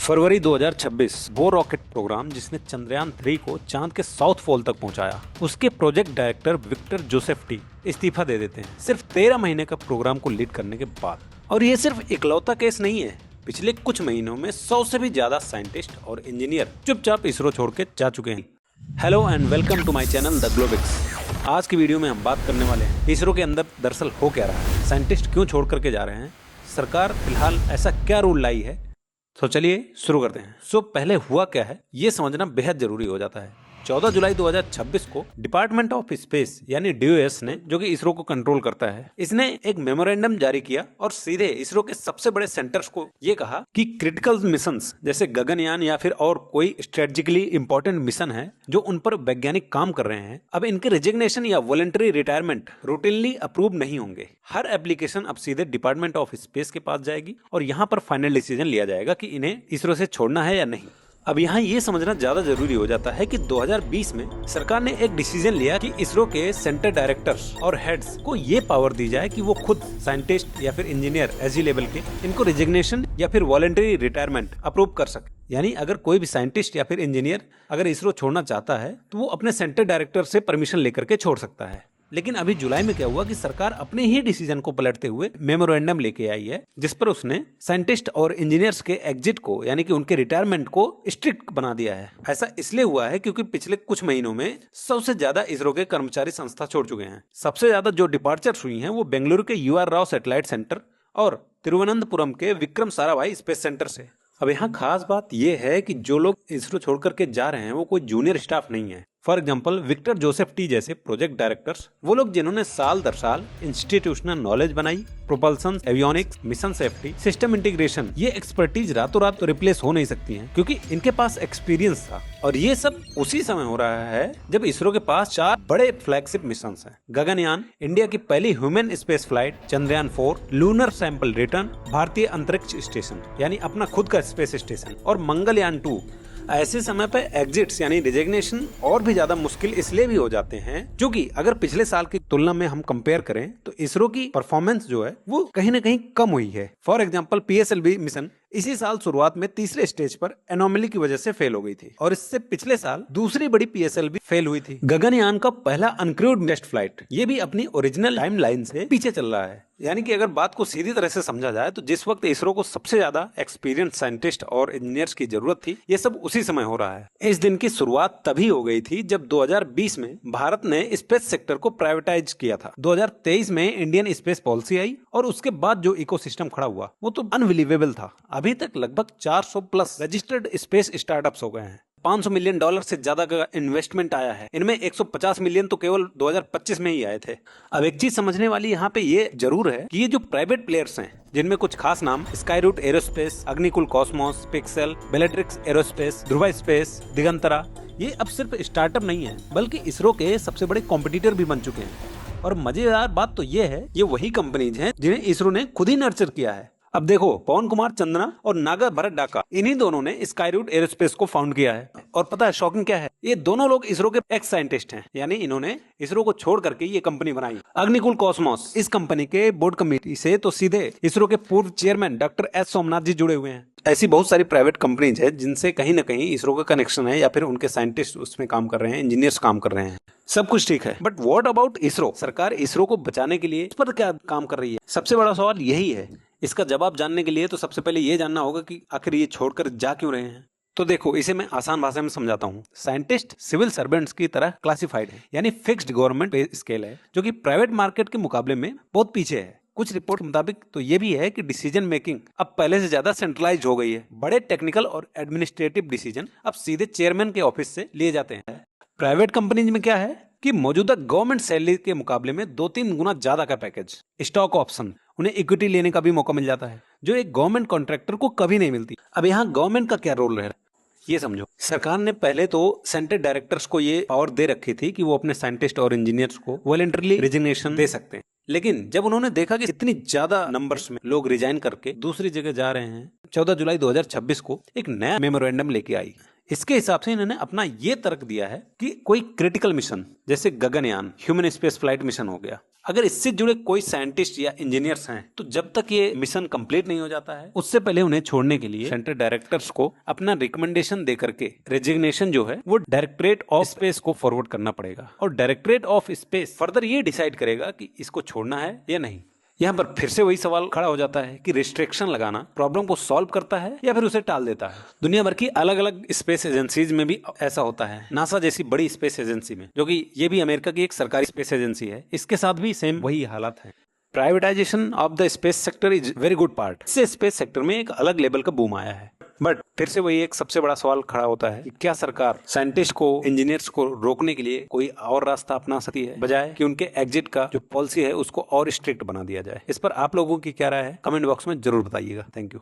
फरवरी 2026 वो rocket programme जिसने चंद्रयान 3 को चांद के साउथ पोल तक पहुंचाया, उसके project director Victor Joseph T इस्तीफा दे देते हैं सिर्फ 13 महीने का प्रोग्राम को लीड करने के बाद। और ये सिर्फ इकलौता केस नहीं है। पिछले कुछ महीनों में 100 से भी ज्यादा साइंटिस्ट और इंजीनियर चुपचाप इसरो छोड़ के जा चुके हैं। Hello and welcome to my channel the Globix. आज की वीडियो में हम बात करने वाले हैं इसरो के अंदर दरअसल हो क्या रहा है, साइंटिस्ट क्यों छोड़ करके जा रहे हैं, सरकार फिलहाल ऐसा क्या रूल लाई है। तो चलिए शुरू करते हैं। पहले हुआ क्या है ये समझना बेहद जरूरी हो जाता है। 14 जुलाई 2026 को डिपार्टमेंट ऑफ स्पेस यानी DOS ने, जो कि इसरो को कंट्रोल करता है, इसने एक मेमोरेंडम जारी किया और सीधे इसरो के सबसे बड़े सेंटर्स को ये कहा कि क्रिटिकल मिशंस जैसे गगनयान या फिर और कोई स्ट्रेटेजिकली इंपॉर्टेंट मिशन है जो उन पर वैज्ञानिक काम कर रहे हैं, अब इनके रिजिग्नेशन या वॉलंटरी रिटायरमेंट रूटीनली अप्रूव नहीं होंगे। हर एप्लीकेशन अब सीधे डिपार्टमेंट ऑफ स्पेस के पास जाएगी और यहाँ पर फाइनल डिसीजन लिया जाएगा कि इन्हें इसरो से छोड़ना है या नहीं। अब यहाँ ये समझना ज्यादा जरूरी हो जाता है कि 2020 में सरकार ने एक डिसीजन लिया कि इसरो के सेंटर डायरेक्टर्स और हेड्स को ये पावर दी जाए कि वो खुद साइंटिस्ट या फिर इंजीनियर एजी लेवल के इनको रिजिग्नेशन या फिर वॉलंटरी रिटायरमेंट अप्रूव कर सके। यानी अगर कोई भी साइंटिस्ट या फिर इंजीनियर अगर इसरो छोड़ना चाहता है तो वो अपने सेंटर डायरेक्टर से परमिशन लेकर के छोड़ सकता है। लेकिन अभी जुलाई में क्या हुआ कि सरकार अपने ही डिसीजन को पलटते हुए मेमोरेंडम लेके आई है, जिस पर उसने साइंटिस्ट और इंजीनियर्स के एग्जिट को यानी कि उनके रिटायरमेंट को स्ट्रिक्ट बना दिया है। ऐसा इसलिए हुआ है क्योंकि पिछले कुछ महीनों में 100 से ज्यादा इसरो के कर्मचारी संस्था छोड़ चुके हैं। सबसे ज्यादा जो डिपार्चर्स हुई हैं वो बेंगलुरु के UR राव सैटेलाइट सेंटर और तिरुवनंतपुरम के विक्रम साराभाई स्पेस सेंटर से। अब यहाँ खास बात यह है कि जो लोग इसरो छोड़ करके जा रहे हैं वो कोई जूनियर स्टाफ नहीं है। For example Victor Joseph T जैसे प्रोजेक्ट डायरेक्टर्स, वो लोग जिन्होंने साल दर साल इंस्टीट्यूशनल नॉलेज बनाई, propulsion, avionics, mission safety, system integration, ये एक्सपर्टीज रातों रात तो रिप्लेस हो नहीं सकती हैं क्योंकि इनके पास एक्सपीरियंस था। और ये सब उसी समय हो रहा है जब इसरो के पास 4 बड़े फ्लैगशिप मिशन हैं। गगनयान, इंडिया की पहली human space flight, Chandrayaan 4, lunar sample return, भारतीय अंतरिक्ष स्टेशन यानी अपना खुद का स्पेस स्टेशन, और मंगलयान 2। ऐसे समय पे एग्जिट्स यानी रिजिग्नेशन और भी ज्यादा मुश्किल इसलिए भी हो जाते हैं क्योंकि अगर पिछले साल की तुलना में हम कंपेयर करें तो इसरो की परफॉर्मेंस जो है वो कहीं ना कहीं कम हुई है। फॉर एग्जांपल PSLV मिशन इसी साल शुरुआत में तीसरे स्टेज पर एनोमली की वजह से फेल हो गई थी और इससे पिछले साल दूसरी बड़ी PSLV फेल हुई थी। गगनयान का पहला अनक्रूड टेस्ट फ्लाइट ये भी अपनी ओरिजिनल टाइमलाइन से पीछे चल रहा है। यानी कि अगर बात को सीधी तरह से समझा जाए तो जिस वक्त इसरो को सबसे ज्यादा एक्सपीरियंस साइंटिस्ट और इंजीनियर्स की जरूरत थी, ये सब उसी समय हो रहा है। इस दिन की शुरुआत तभी हो गई थी जब 2020 में भारत ने स्पेस सेक्टर को प्राइवेटाइज किया था। 2023 में इंडियन स्पेस पॉलिसी आई और उसके बाद जो इकोसिस्टम खड़ा हुआ वो तो अनबिलीवेबल था। अभी तक लगभग 400 प्लस रजिस्टर्ड स्पेस स्टार्टअप्स हो गए हैं। $500 मिलियन से ज्यादा का इन्वेस्टमेंट आया है। इनमें 150 मिलियन तो केवल 2025 में ही आए थे। अब एक चीज समझने वाली यहाँ पे ये जरूर है कि ये जो प्राइवेट प्लेयर्स हैं, जिनमें कुछ खास नाम Skyroot Aerospace, Agnikul Cosmos, Pixxel, Bellatrix Aerospace, Dhruva Space, Digantara, ये अब सिर्फ स्टार्टअप नहीं है बल्कि इसरो के सबसे बड़े कॉम्पिटिटर भी बन चुके हैं। और मजेदार बात तो ये है, ये वही कंपनीज हैं जिन्हें इसरो ने खुद ही नर्चर किया है। अब देखो, पवन कुमार चंद्रा और नागा भरत डाका, इन्हीं दोनों ने स्काईरूट एरोस्पेस को फाउंड किया है। और पता है शॉकिंग क्या है, ये दोनों लोग इसरो के एक्स साइंटिस्ट हैं, यानी इन्होंने इसरो को छोड़ करके ये कंपनी बनाई। अग्निकुल कॉस्मोस, इस कंपनी के बोर्ड कमेटी से तो सीधे इसरो के पूर्व चेयरमैन डॉक्टर S सोमनाथ जी जुड़े हुए हैं। ऐसी बहुत सारी प्राइवेट कंपनीज है जिनसे कहीं ना कहीं इसरो का कनेक्शन है या फिर उनके साइंटिस्ट उसमें काम कर रहे हैं, इंजीनियर्स काम कर रहे हैं। सब कुछ ठीक है, बट व्हाट अबाउट इसरो? सरकार इसरो को बचाने के लिए इस पर क्या काम कर रही है? सबसे बड़ा सवाल यही है। इसका जवाब जानने के लिए तो सबसे पहले ये जानना होगा कि आखिर ये छोड़कर जा क्यों रहे हैं। तो देखो, इसे मैं आसान भाषा में समझाता हूँ। साइंटिस्ट सिविल सर्वेंट्स की तरह क्लासिफाइड है, यानी फिक्स्ड गवर्नमेंट पे स्केल है, जो कि प्राइवेट मार्केट के मुकाबले में बहुत पीछे है। कुछ रिपोर्ट के मुताबिक तो ये भी है कि डिसीजन मेकिंग अब पहले से ज्यादा सेंट्रलाइज हो गई है। बड़े टेक्निकल और एडमिनिस्ट्रेटिव डिसीजन अब सीधे चेयरमैन के ऑफिस से लिए जाते हैं। प्राइवेट कंपनीज में क्या है कि मौजूदा गवर्नमेंट सैलरी के मुकाबले में 2-3 गुना ज्यादा का पैकेज, स्टॉक ऑप्शन, उन्हें इक्विटी लेने का भी मौका मिल जाता है जो एक गवर्नमेंट कॉन्ट्रैक्टर को कभी नहीं मिलती। अब यहाँ गवर्नमेंट का क्या रोल है ये समझो। सरकार ने पहले तो सेंटर डायरेक्टर्स को ये पावर दे रखी थी कि वो अपने साइंटिस्ट और इंजीनियर्स को वॉलंटरली रिजिग्नेशन दे सकते हैं। लेकिन जब उन्होंने देखा कि इतनी ज्यादा नंबर्स में लोग रिजाइन करके दूसरी जगह जा रहे हैं, 14 जुलाई 2026 को एक नया मेमोरेंडम लेके आई। इसके हिसाब से इन्होंने अपना ये तर्क दिया है कि कोई क्रिटिकल मिशन जैसे Gaganyaan, human space flight mission हो गया, अगर इससे जुड़े कोई साइंटिस्ट या इंजीनियर्स हैं तो जब तक ये मिशन कंप्लीट नहीं हो जाता है उससे पहले उन्हें छोड़ने के लिए सेंटर डायरेक्टर्स को अपना रिकमेंडेशन दे करके रेजिग्नेशन जो है वो डायरेक्टरेट ऑफ स्पेस को फॉरवर्ड करना पड़ेगा और डायरेक्टरेट ऑफ स्पेस फर्दर ये डिसाइड करेगा कि इसको छोड़ना है या नहीं। यहाँ पर फिर से वही सवाल खड़ा हो जाता है कि रिस्ट्रिक्शन लगाना प्रॉब्लम को सॉल्व करता है या फिर उसे टाल देता है। दुनिया भर की अलग अलग स्पेस एजेंसीज में भी ऐसा होता है। नासा जैसी बड़ी स्पेस एजेंसी में, जो कि ये भी अमेरिका की एक सरकारी स्पेस एजेंसी है, इसके साथ भी सेम वही हालात है। Privatisation of the space sector is very good part. इससे स्पेस सेक्टर में एक अलग लेवल का बूम आया है। बट फिर से वही एक सबसे बड़ा सवाल खड़ा होता है कि क्या सरकार साइंटिस्ट को, इंजीनियर्स को रोकने के लिए कोई और रास्ता अपना सकती है, बजाय कि उनके एग्जिट का जो पॉलिसी है उसको और स्ट्रिक्ट बना दिया जाए। इस पर आप लोगों की क्या राय है, कमेंट बॉक्स में जरूर बताइएगा। Thank you.